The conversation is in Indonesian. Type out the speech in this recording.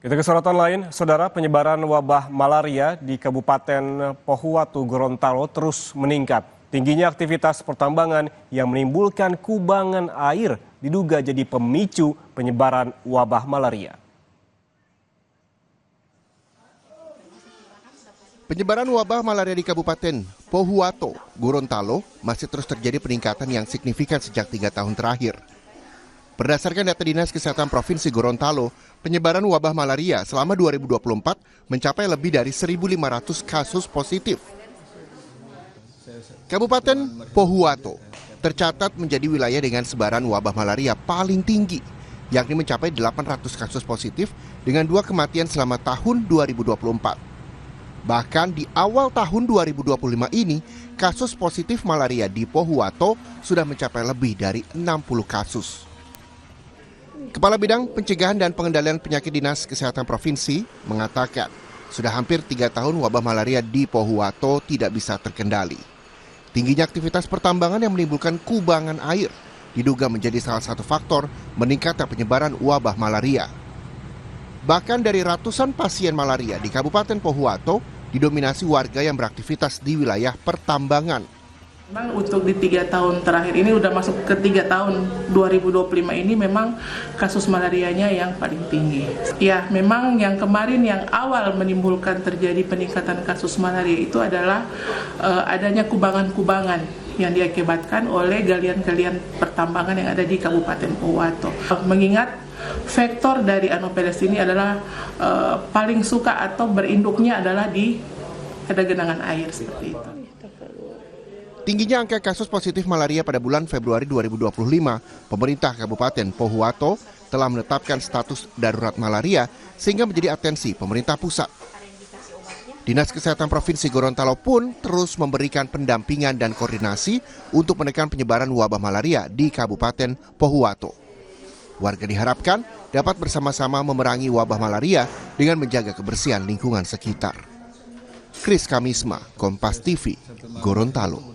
Kita ke sorotan lain, saudara, penyebaran wabah malaria di Kabupaten Pohuwatu, Gorontalo terus meningkat. Tingginya aktivitas pertambangan yang menimbulkan kubangan air diduga jadi pemicu penyebaran wabah malaria. Penyebaran wabah malaria di Kabupaten Pohuwatu, Gorontalo masih terus terjadi peningkatan yang signifikan sejak 3 tahun terakhir. Berdasarkan data Dinas Kesehatan Provinsi Gorontalo, penyebaran wabah malaria selama 2024 mencapai lebih dari 1.500 kasus positif. Kabupaten Pohuwatu tercatat menjadi wilayah dengan sebaran wabah malaria paling tinggi, yakni mencapai 800 kasus positif dengan 2 kematian selama tahun 2024. Bahkan di awal tahun 2025 ini, kasus positif malaria di Pohuwatu sudah mencapai lebih dari 60 kasus. Kepala Bidang Pencegahan dan Pengendalian Penyakit Dinas Kesehatan Provinsi mengatakan, sudah hampir 3 tahun wabah malaria di Pohuwatu tidak bisa terkendali. Tingginya aktivitas pertambangan yang menimbulkan kubangan air diduga menjadi salah satu faktor meningkatnya penyebaran wabah malaria. Bahkan dari ratusan pasien malaria di Kabupaten Pohuwatu didominasi warga yang beraktivitas di wilayah pertambangan. Memang untuk di 3 tahun terakhir ini udah masuk ke 3 tahun 2025 ini memang kasus malarianya yang paling tinggi. Ya, memang yang kemarin yang awal menimbulkan terjadi peningkatan kasus malaria itu adalah adanya kubangan-kubangan yang diakibatkan oleh galian-galian pertambangan yang ada di Kabupaten Pohuwatu. Mengingat faktor dari Anopheles ini adalah paling suka atau berinduknya adalah di ada genangan air seperti itu. Tingginya angka kasus positif malaria pada bulan Februari 2025, pemerintah Kabupaten Pohuwatu telah menetapkan status darurat malaria sehingga menjadi atensi pemerintah pusat. Dinas Kesehatan Provinsi Gorontalo pun terus memberikan pendampingan dan koordinasi untuk menekan penyebaran wabah malaria di Kabupaten Pohuwatu. Warga diharapkan dapat bersama-sama memerangi wabah malaria dengan menjaga kebersihan lingkungan sekitar. Kris Kamisma, Kompas TV, Gorontalo.